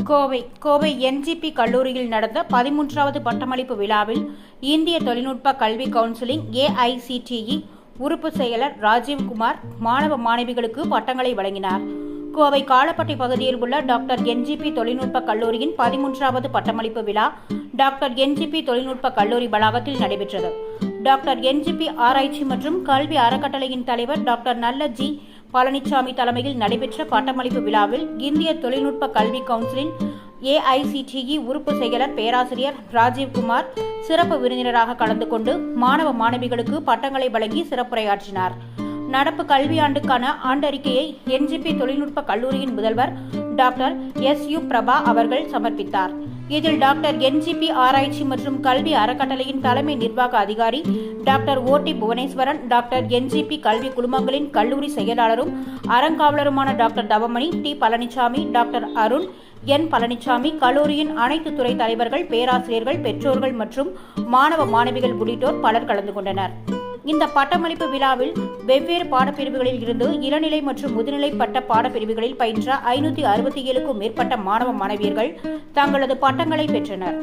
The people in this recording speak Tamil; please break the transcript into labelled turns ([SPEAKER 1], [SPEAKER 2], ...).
[SPEAKER 1] கோவை என்ஜிபி கல்லூரியில் நடந்த 13வது பட்டமளிப்பு விழாவில் இந்திய தொழில்நுட்ப கல்வி கவுன்சிலின் AICTE உறுப்பு செயலர் ராஜீவ்குமார் மாணவ மாணவிகளுக்கு பட்டங்களை வழங்கினார். கோவை காலப்பட்டி பகுதியில் உள்ள டாக்டர் என்ஜிபி தொழில்நுட்ப கல்லூரியின் 13வது பட்டமளிப்பு விழா டாக்டர் என்ஜிபி தொழில்நுட்ப கல்லூரி வளாகத்தில் நடைபெற்றது. டாக்டர் என்ஜிபி ஆராய்ச்சி மற்றும் கல்வி அறக்கட்டளையின் தலைவர் டாக்டர் நல்ல ஜி பழனிசாமி தலைமையில் நடைபெற்ற பட்டமளிப்பு விழாவில் இந்திய தொழில்நுட்ப கல்வி கவுன்சிலின் AICTE உறுப்பு செயலர் பேராசிரியர் ராஜீவ்குமார் சிறப்பு விருந்தினராக கலந்து கொண்டு மாணவ மாணவிகளுக்கு பட்டங்களை வழங்கி சிறப்புரையாற்றினார். நடப்பு கல்வியாண்டுக்கான ஆண்டறிக்கையை என்ஜிபி தொழில்நுட்ப கல்லூரியின் முதல்வர் டாக்டர் SU பிரபா அவர்கள் சமர்ப்பித்தார். இதில் டாக்டர் என்ஜிபி ஆராய்ச்சி மற்றும் கல்வி அறக்கட்டளையின் தலைமை நிர்வாக அதிகாரி doctor OT Bhuvaneswaran, doctor NGP கல்வி குழுமங்களின் கல்லூரி செயலாளரும் அறங்காவலருமான doctor Thavamani T Palanisamy, doctor Arun N Palanisamy, கல்லூரியின் அனைத்து துறை தலைவர்கள், பேராசிரியர்கள், பெற்றோர்கள் மற்றும் மாணவ மாணவிகள் உள்ளிட்டோர் பலர் கலந்து கொண்டனர். இந்த பட்டமளிப்பு விழாவில் வெவ்வேறு பாடப்பிரிவுகளில் இருந்து இளநிலை மற்றும் முதுநிலை பட்ட பாடப்பிரிவுகளில் பயின்ற 567க்கும் மேற்பட்ட மாணவ மாணவியர்கள் தங்களது பட்டங்களை பெற்றனர்.